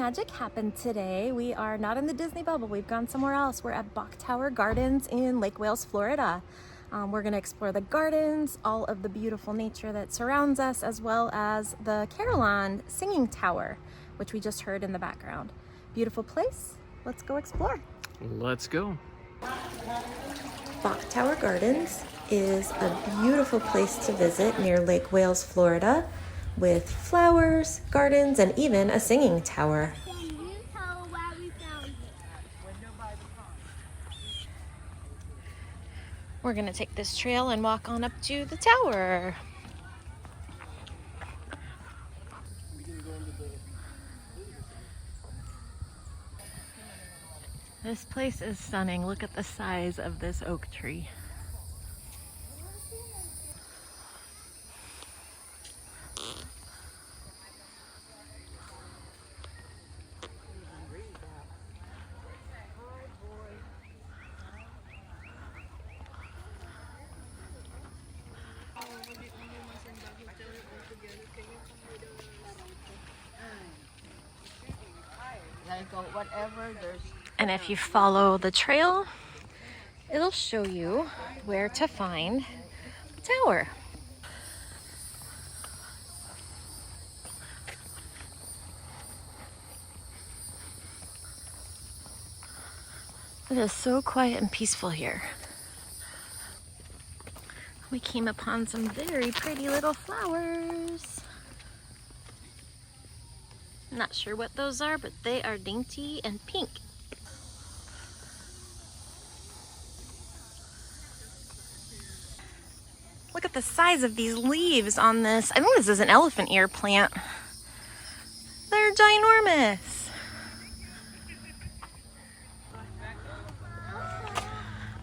magic happen today. We are not in the Disney bubble. We've gone somewhere else. We're at Bok Tower Gardens in Lake Wales, Florida. We're going to explore the gardens, all of the beautiful nature that surrounds us, as well as the Carillon singing tower, which we just heard in the background. Beautiful place. Let's go explore. Let's go. Bok Tower Gardens is a beautiful place to visit near Lake Wales, Florida, with flowers, gardens, and even a singing tower. We're gonna take this trail and walk on up to the tower. This place is stunning. Look at the size of this oak tree. And if you follow the trail, it'll show you where to find the tower. It is so quiet and peaceful here. We came upon some very pretty little flowers. Not sure what those are, but they are dainty and pink. Look at the size of these leaves on this. I think this is an elephant ear plant. They're ginormous.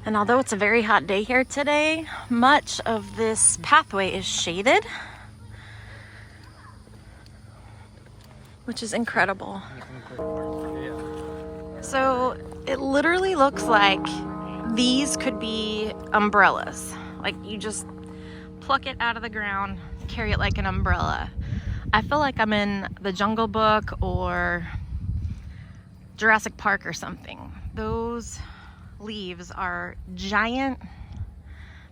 And although it's a very hot day here today, much of this pathway is shaded, which is incredible. So it literally looks like these could be umbrellas. Like you just pluck it out of the ground, carry it like an umbrella. I feel like I'm in the Jungle Book or Jurassic Park or something. Those leaves are giant,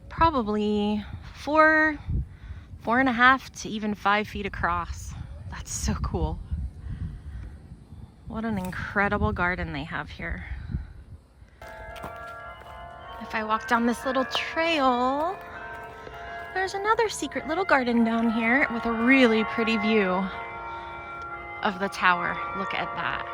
probably 4.5 to even 5 feet across. That's so cool. What an incredible garden they have here. If I walk down this little trail, there's another secret little garden down here with a really pretty view of the tower. Look at that.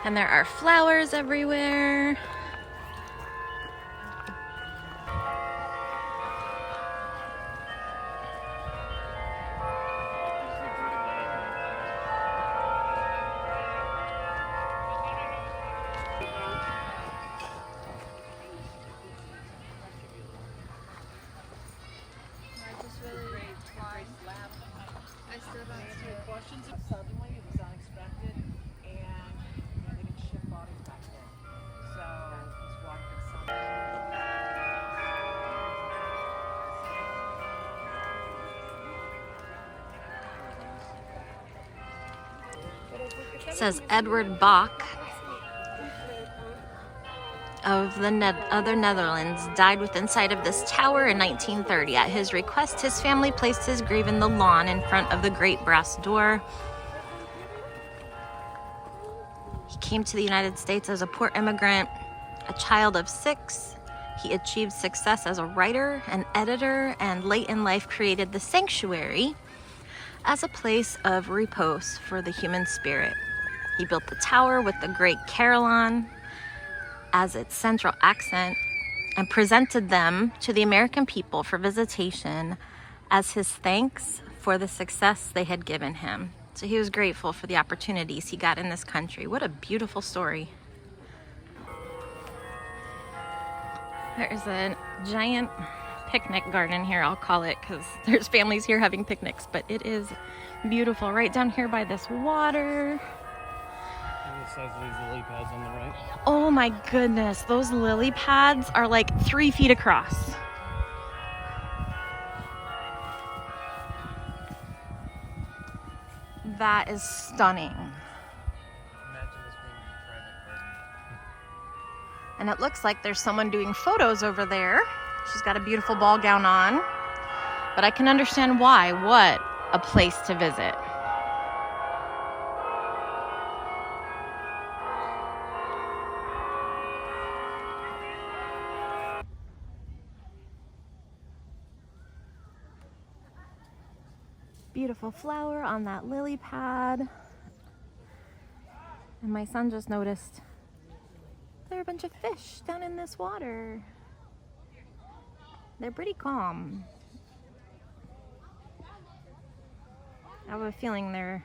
And there are flowers everywhere. Suddenly, it was unexpected, and they didn't ship bodies back then. So his wife and son. It says Edward Bok of the Netherlands died within sight of this tower in 1930. At his request, his family placed his grave in the lawn in front of the great brass door. He came to the United States as a poor immigrant, a child of 6. He achieved success as a writer and editor, and late in life created the sanctuary as a place of repose for the human spirit. He built the tower with the great Carillon as its central accent and presented them to the American people for visitation as his thanks for the success they had given him. So he was grateful for the opportunities he got in this country. What a beautiful story. There is a giant picnic garden here, I'll call it, because there's families here having picnics, but it is beautiful right down here by this water. And the size of these lily pads on the right. Oh my goodness, those lily pads are like 3 feet across. That is stunning. Imagine this being a private garden. And it looks like there's someone doing photos over there. She's got a beautiful ball gown on. But I can understand why. What a place to visit. Beautiful flower on that lily pad. And my son just noticed there are a bunch of fish down in this water. They're pretty calm. I have a feeling they're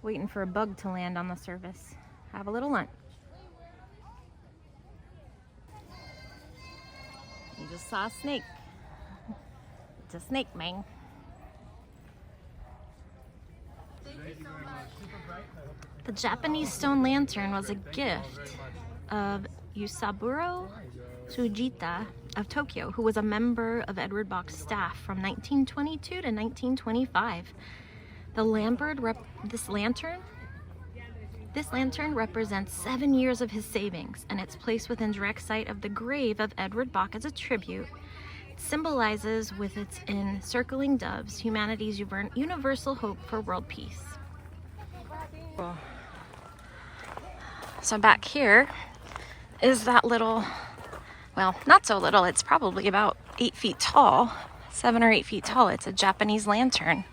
waiting for a bug to land on the surface. Have a little lunch. You just saw a snake. It's a snake, man. The Japanese stone lantern was a gift of Yusaburo Tsujita of Tokyo, who was a member of Edward Bok's staff from 1922 to 1925. This lantern represents 7 years of his savings, and it's placed within direct sight of the grave of Edward Bok as a tribute. It symbolizes, with its encircling doves, humanity's universal hope for world peace. Cool. So back here is that little, well, not so little, it's probably about 8 feet tall, 7 or 8 feet tall. It's a Japanese lantern.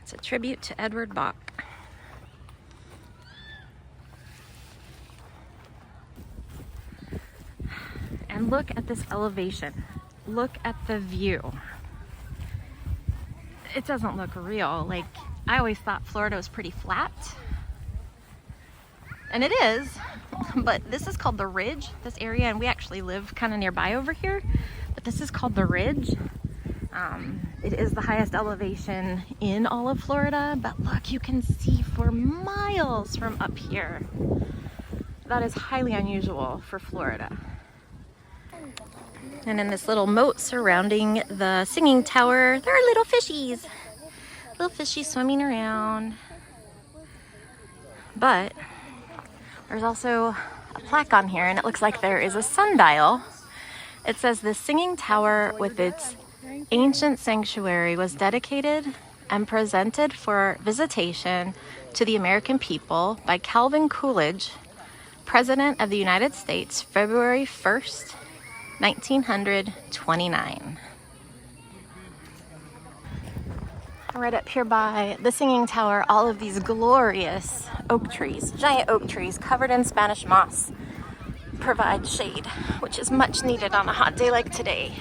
It's a tribute to Edward Bok. And look at this elevation. Look at the view. It doesn't look real. Like, I always thought Florida was pretty flat. And it is, but this is called the Ridge, this area, and we actually live kind of nearby over here, but this is called the Ridge. It is the highest elevation in all of Florida, but look, you can see for miles from up here. That is highly unusual for Florida. And in this little moat surrounding the singing tower, there are little fishies. Little fishies swimming around. But there's also a plaque on here, and it looks like there is a sundial. It says the singing tower with its ancient sanctuary was dedicated and presented for visitation to the American people by Calvin Coolidge, President of the United States, February 1st, 1929. Right up here by the singing tower, all of these glorious oak trees, giant oak trees covered in Spanish moss, provide shade, which is much needed on a hot day like today.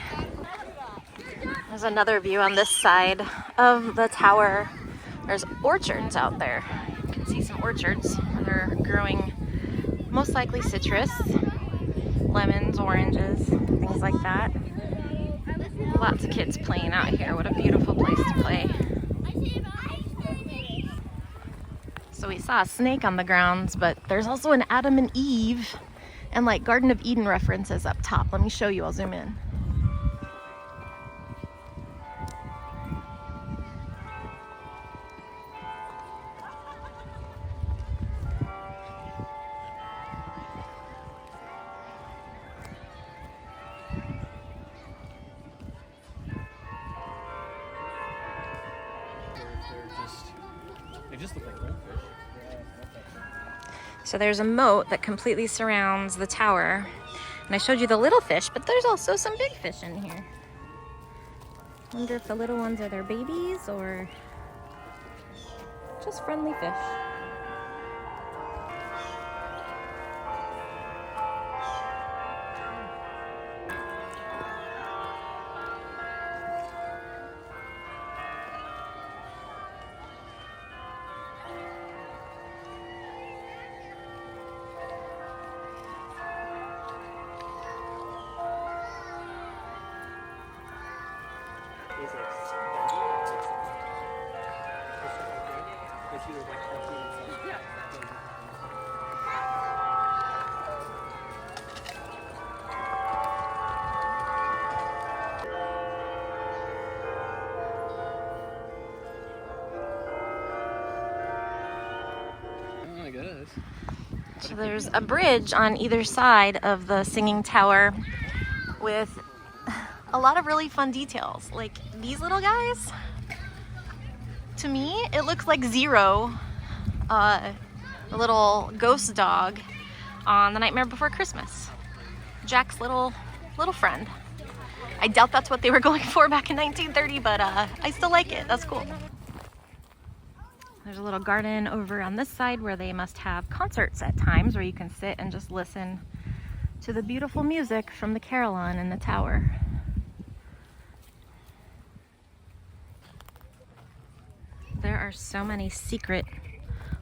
There's another view on this side of the tower. There's orchards out there. You can see some orchards where they're growing most likely citrus, lemons, oranges, things like that. Lots of kids playing out here. What a beautiful place to play. So we saw a snake on the grounds, but there's also an Adam and Eve and like Garden of Eden references up top. Let me show you, I'll zoom in. They just look like goldfish. So there's a moat that completely surrounds the tower. And I showed you the little fish, but there's also some big fish in here. I wonder if the little ones are their babies or just friendly fish. So there's a bridge on either side of the Singing Tower with a lot of really fun details. Like these little guys, to me, it looks like Zero, the little ghost dog on The Nightmare Before Christmas. Jack's little friend. I doubt that's what they were going for back in 1930, but I still like it. That's cool. There's a little garden over on this side where they must have concerts at times where you can sit and just listen to the beautiful music from the carillon in the tower. There are so many secret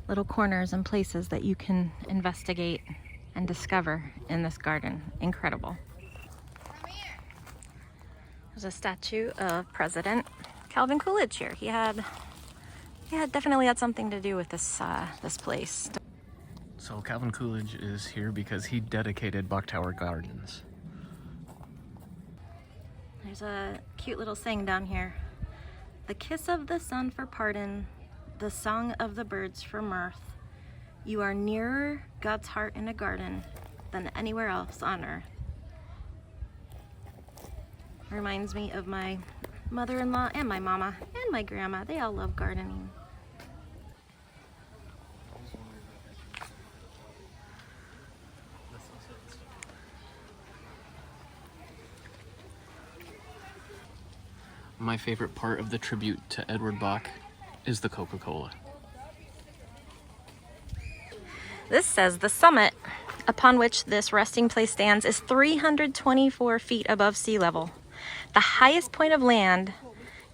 little corners and places that you can investigate and discover in this garden. Incredible. There's a statue of President Calvin Coolidge here. He definitely had something to do with this place. So Calvin Coolidge is here because he dedicated Bok Tower Gardens. There's a cute little saying down here. The kiss of the sun for pardon, the song of the birds for mirth. You are nearer God's heart in a garden than anywhere else on earth. Reminds me of my mother-in-law and my mama and my grandma. They all love gardening. My favorite part of the tribute to Edward Bok is the Coca-Cola. This says the summit upon which this resting place stands is 324 feet above sea level. The highest point of land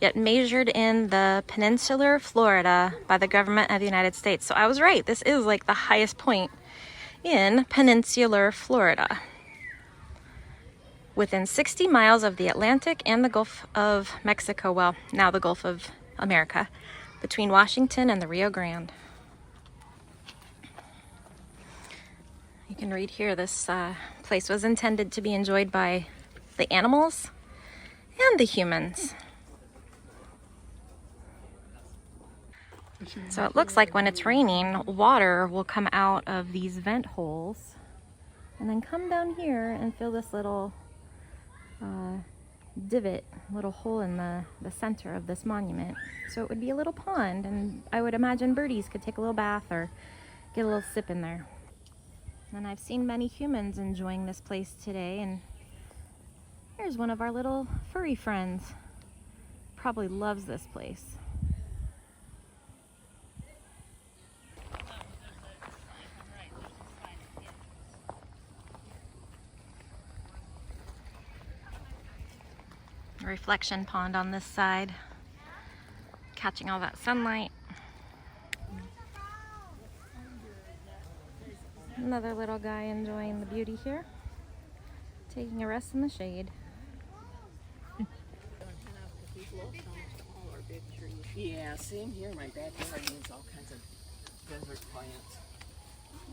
yet measured in the peninsular Florida by the government of the United States. So I was right. This is like the highest point in peninsular Florida. Within 60 miles of the Atlantic and the Gulf of Mexico, well, now the Gulf of America, between Washington and the Rio Grande. You can read here, this place was intended to be enjoyed by the animals and the humans. So it looks like when it's raining, water will come out of these vent holes and then come down here and fill this little divot, little hole in the center of this monument. So it would be a little pond, and I would imagine birdies could take a little bath or get a little sip in there. And I've seen many humans enjoying this place today, and here's one of our little furry friends. Probably loves this place. Reflection pond on this side, catching all that sunlight. Another little guy enjoying the beauty here, taking a rest in the shade. Yeah, same here. My backyard needs all kinds of desert plants.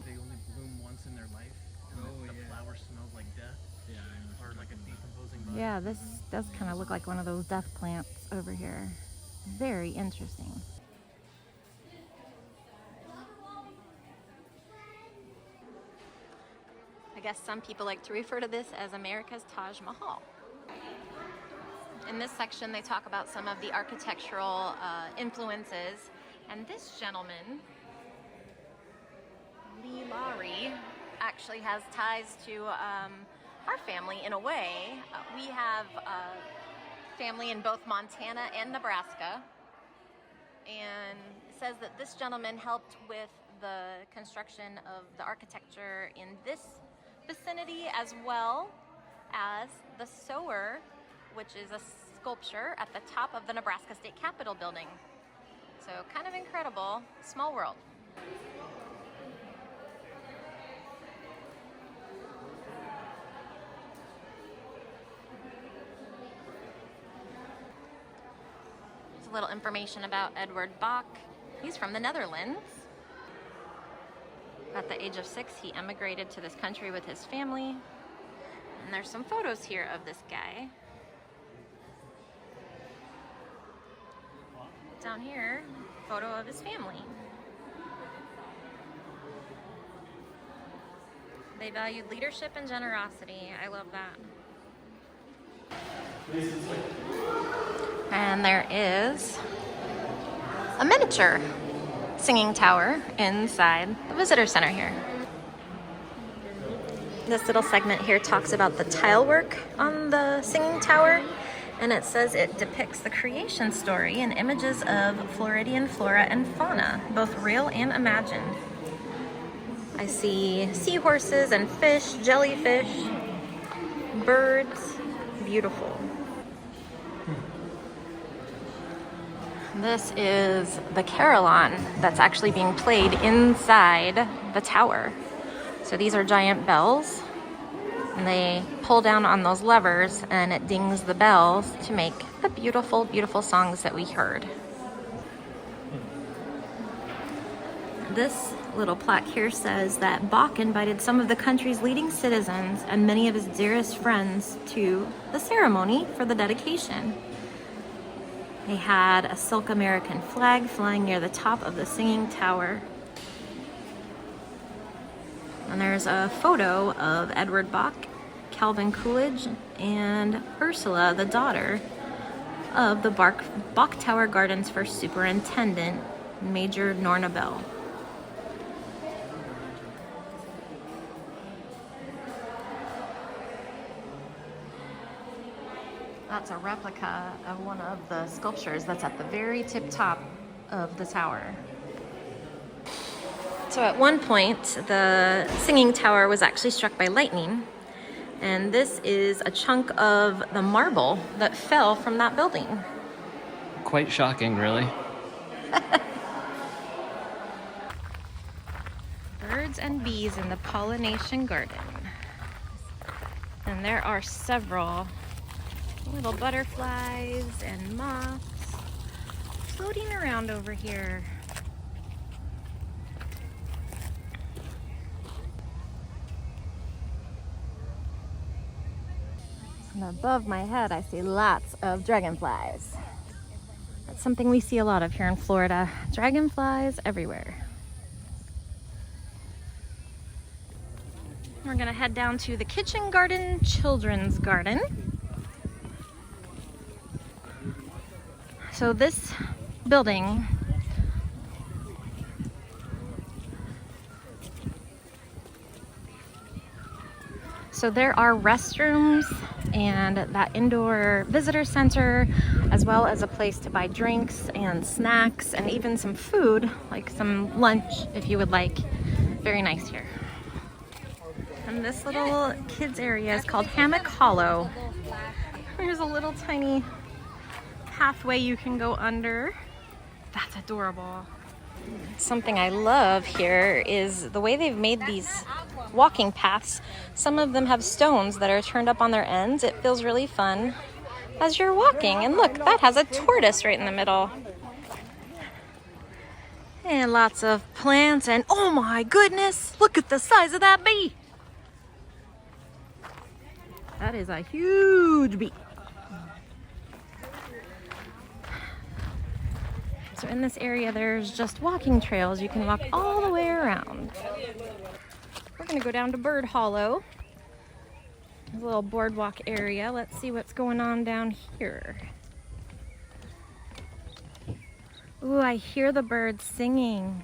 They only bloom once in their life, and the flower smells like death. Yeah, or like a decomposing bud. Yeah, this does kind of look like one of those death plants over here. Very interesting. I guess some people like to refer to this as America's Taj Mahal. In this section, they talk about some of the architectural influences, and this gentleman, Lee Lowry, actually has ties to our family in a way. We have family in both Montana and Nebraska, and it says that this gentleman helped with the construction of the architecture in this vicinity, as well as the Sower, which is a sculpture at the top of the Nebraska State Capitol building. So kind of incredible, small world. A little information about Edward Bok. He's from the Netherlands. At the age of 6, he emigrated to this country with his family. And there's some photos here of this guy. Down here, photo of his family. They valued leadership and generosity. I love that. And there is a miniature singing tower inside the visitor center here. This little segment here talks about the tile work on the singing tower, and it says it depicts the creation story and images of Floridian flora and fauna, both real and imagined. I see seahorses and fish, jellyfish, birds. Beautiful. This is the carillon that's actually being played inside the tower. So these are giant bells, and they pull down on those levers and it dings the bells to make the beautiful, beautiful songs that we heard. This little plaque here says that Bok invited some of the country's leading citizens and many of his dearest friends to the ceremony for the dedication. They had a silk American flag flying near the top of the singing tower. And there's a photo of Edward Bok, Calvin Coolidge, and Ursula, the daughter of the Bok Tower Gardens first superintendent, Major Norna Bell. That's a replica of one of the sculptures that's at the very tip top of the tower. So at one point, the singing tower was actually struck by lightning, and this is a chunk of the marble that fell from that building. Quite shocking, really. Birds and bees in the pollination garden. And there are several little butterflies and moths floating around over here. And above my head, I see lots of dragonflies. That's something we see a lot of here in Florida. Dragonflies everywhere. We're gonna head down to the kitchen garden, children's garden. So this building there are restrooms and that indoor visitor center, as well as a place to buy drinks and snacks and even some food, like some lunch if you would like. Very nice here. And this little kids area is called Hammock Hollow. There's a little tiny pathway you can go under. That's adorable. Something I love here is the way they've made these walking paths. Some of them have stones that are turned up on their ends. It feels really fun as you're walking. And look, that has a tortoise right in the middle. And lots of plants, and oh my goodness, look at the size of that bee. That is a huge bee. So in this area, there's just walking trails. You can walk all the way around. We're gonna go down to Bird Hollow. There's a little boardwalk area. Let's see what's going on down here. Ooh, I hear the birds singing.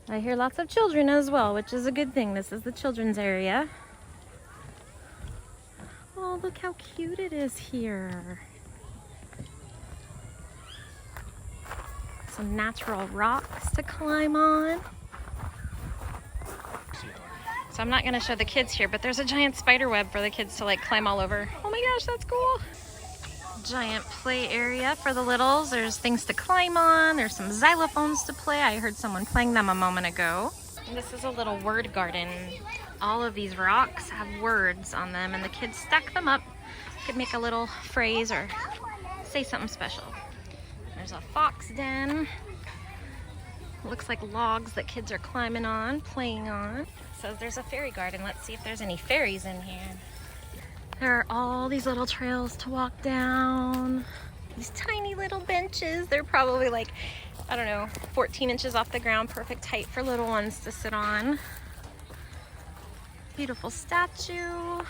I hear lots of children as well, which is a good thing. This is the children's area. Oh, look how cute it is here. Some natural rocks to climb on. So I'm not gonna show the kids here, but there's a giant spider web for the kids to like climb all over. Oh my gosh, that's cool. Giant play area for the littles. There's things to climb on. There's some xylophones to play. I heard someone playing them a moment ago. And this is a little word garden. All of these rocks have words on them, and the kids stack them up. Could make a little phrase or say something special. There's a fox den. Looks like logs that kids are climbing on, playing on. It says there's a fairy garden. Let's see if there's any fairies in here. There are all these little trails to walk down. These tiny little benches. They're probably like, I don't know, 14 inches off the ground. Perfect height for little ones to sit on. Beautiful statue.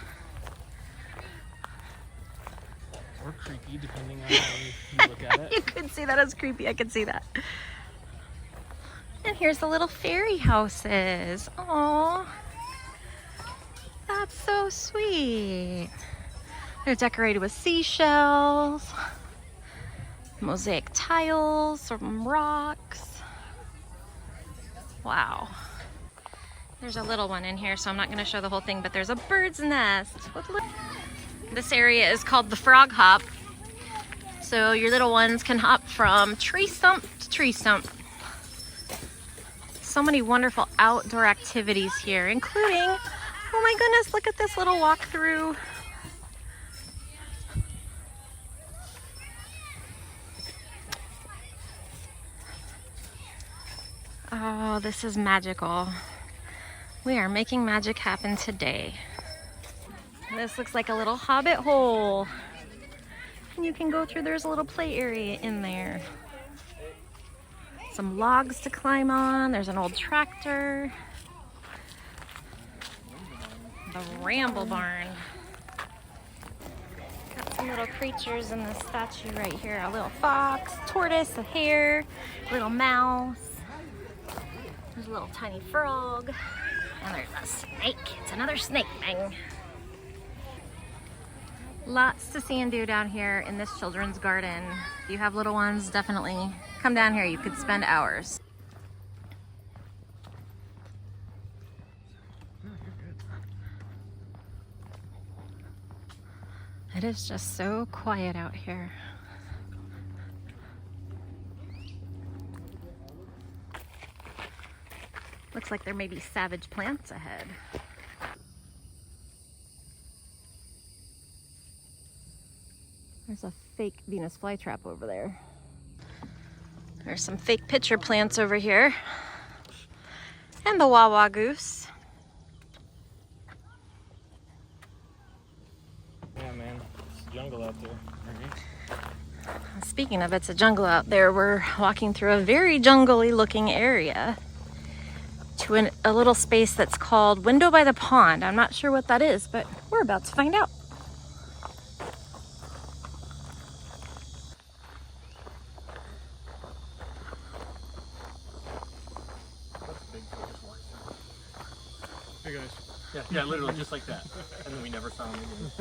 Or creepy, depending on how you look at it. You could see that as creepy. I could see that. And here's the little fairy houses. Aww. That's so sweet. They're decorated with seashells, mosaic tiles, some rocks. Wow. There's a little one in here, so I'm not going to show the whole thing, but there's a bird's nest. This area is called the Frog Hop. So your little ones can hop from tree stump to tree stump. So many wonderful outdoor activities here, including, oh my goodness, look at this little walkthrough. Oh, this is magical. We are making magic happen today. This looks like a little hobbit hole. And you can go through, there's a little play area in there. Some logs to climb on. There's an old tractor. The Ramble Barn. Got some little creatures in the statue right here. A little fox, tortoise, a hare, little mouse. There's a little tiny frog. And there's a snake. It's another snake thing. Lots to see and do down here in this children's garden. If you have little ones, definitely come down here. You could spend hours. It is just so quiet out here. Looks like there may be savage plants ahead. There's a fake Venus flytrap over there. There's some fake pitcher plants over here. And the Wawa goose. Yeah, man. It's jungle out there. Speaking of it's a jungle out there, we're walking through a very jungly looking area to a little space that's called Window by the Pond. I'm not sure what that is, but we're about to find out. Hey guys. Yeah, literally just like that. And then we never saw him again.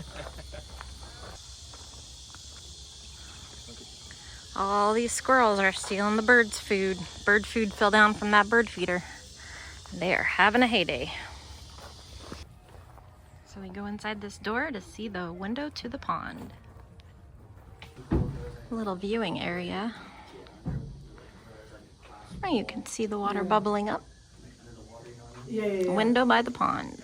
All these squirrels are stealing the birds' food. Bird food fell down from that bird feeder. They are having a heyday. So we go inside this door to see the window to the pond. A little viewing area. Oh, you can see the water bubbling up. Window by the pond.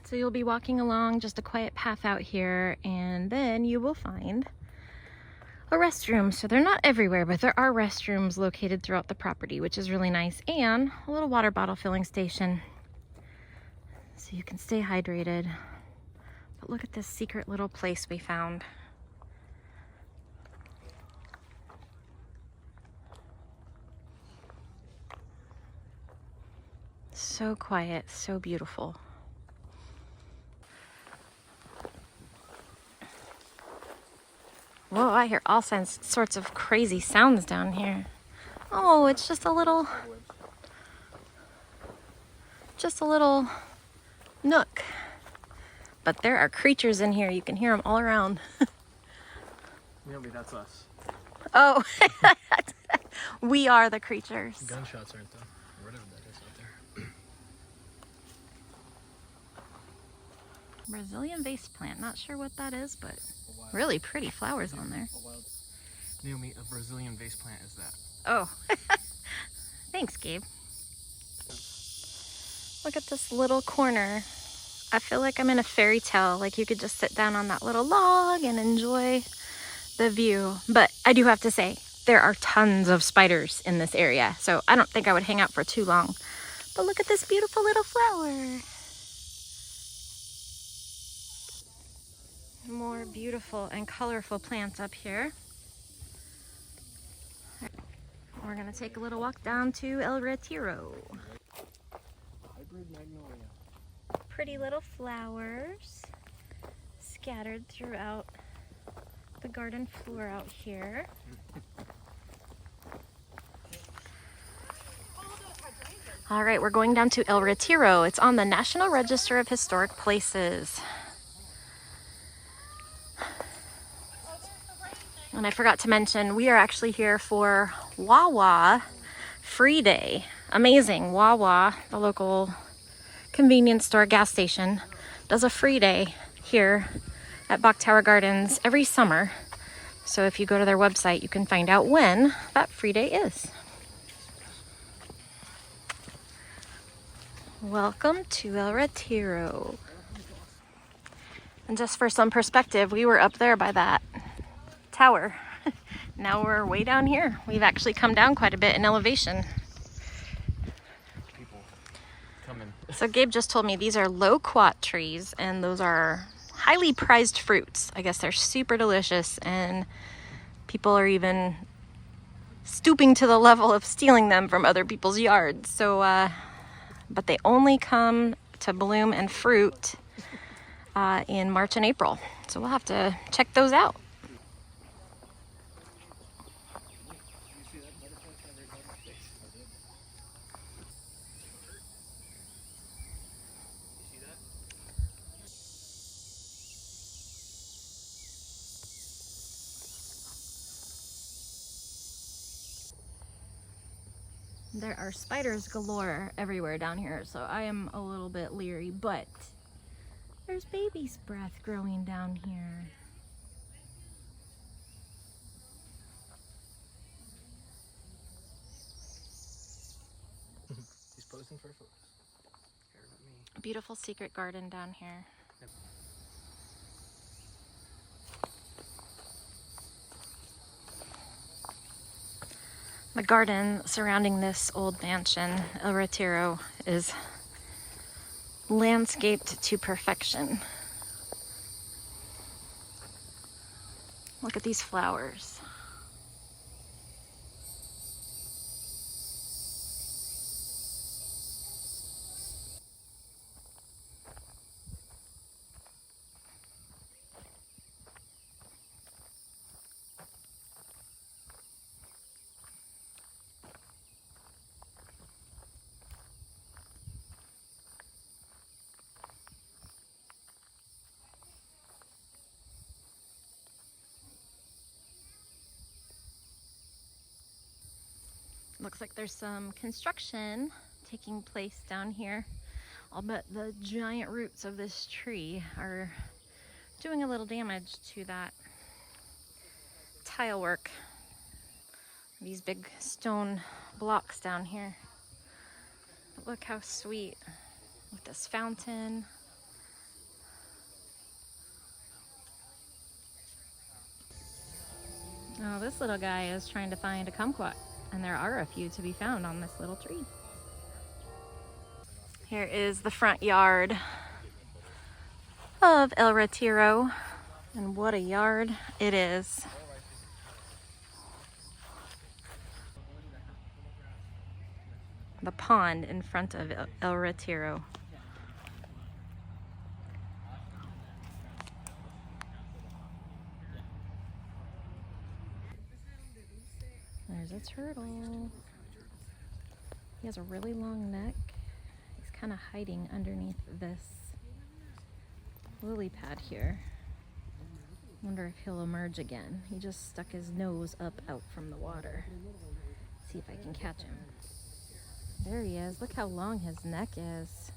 So you'll be walking along just a quiet path out here, and then you will find a restroom. So they're not everywhere, but there are restrooms located throughout the property, which is really nice, and a little water bottle filling station so you can stay hydrated. But look at this secret little place we found. So quiet, so beautiful. Whoa, I hear all sorts of crazy sounds down here. Oh, it's just a little nook. But there are creatures in here. You can hear them all around. Maybe that's us. Oh, we are the creatures. Gunshots aren't though. Or whatever that is out there. Brazilian vase plant. Not sure what that is, but really pretty flowers on there. Naomi, a Brazilian vase plant is that? Oh, thanks, Gabe. Look at this little corner. I feel like I'm in a fairy tale. Like you could just sit down on that little log and enjoy the view. But I do have to say, there are tons of spiders in this area, so I don't think I would hang out for too long. But look at this beautiful little flower. More beautiful and colorful plants up here. We're gonna take a little walk down to El Retiro. Hybrid magnolia. Pretty little flowers scattered throughout the garden floor out here. All right, we're going down to El Retiro. It's on the National Register of Historic Places. And I forgot to mention, we are actually here for Wawa Free Day. Amazing. Wawa, the local convenience store gas station, does a free day here at Bok Tower Gardens every summer. So if you go to their website, you can find out when that free day is. Welcome to El Retiro. And just for some perspective, we were up there by that tower. Now we're way down here. We've actually come down quite a bit in elevation. People coming. So Gabe just told me these are loquat trees, and those are highly prized fruits. I guess they're super delicious, and people are even stooping to the level of stealing them from other people's yards. So, but they only come to bloom and fruit in March and April. So we'll have to check those out. There are spiders galore everywhere down here, so I am a little bit leery, but there's baby's breath growing down here. He's posing for photos. Care about me. A beautiful secret garden down here. Yep. The garden surrounding this old mansion, El Retiro, is landscaped to perfection. Look at these flowers. Looks like there's some construction taking place down here. I'll bet the giant roots of this tree are doing a little damage to that tile work. These big stone blocks down here. But look how sweet with this fountain. Oh, this little guy is trying to find a kumquat. And there are a few to be found on this little tree. Here is the front yard of El Retiro. And what a yard it is. The pond in front of El Retiro. There's a turtle. He has a really long neck. He's kind of hiding underneath this lily pad here. Wonder if he'll emerge again. He just stuck his nose up out from the water. See if I can catch him. There he is. Look how long his neck is.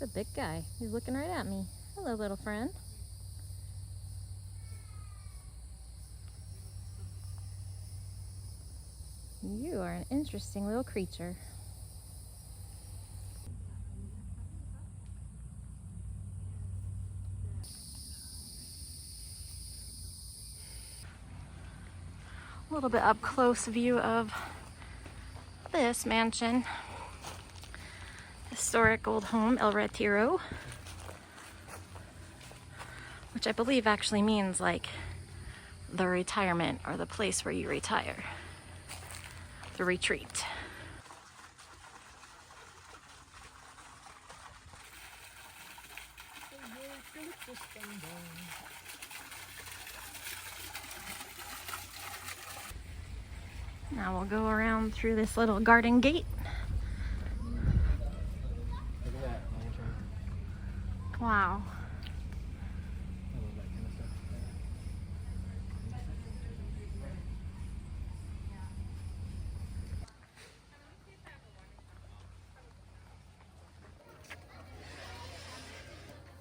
a big guy. He's looking right at me. Hello, little friend. You are an interesting little creature. A little bit up close view of this mansion. Historic old home, El Retiro, which I believe actually means like the retirement or the place where you retire, the retreat. Now we'll go around through this little garden gate. Look at that lantern. Wow. I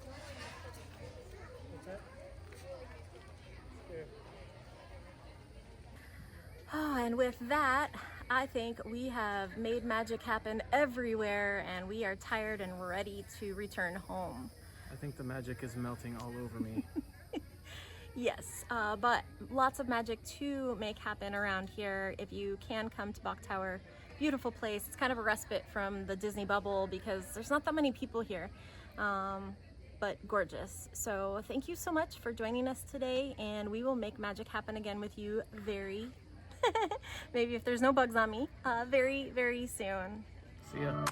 love that kind of stuff. What's that? There. Oh, and with that, I think we have made magic happen everywhere and we are tired and ready to return home. I think the magic is melting all over me. Yes, but lots of magic to make happen around here. If you can come to Bok Tower, beautiful place. It's kind of a respite from the Disney bubble because there's not that many people here, but gorgeous. So thank you so much for joining us today, and we will make magic happen again with you maybe if there's no bugs on me, very, very soon. See ya.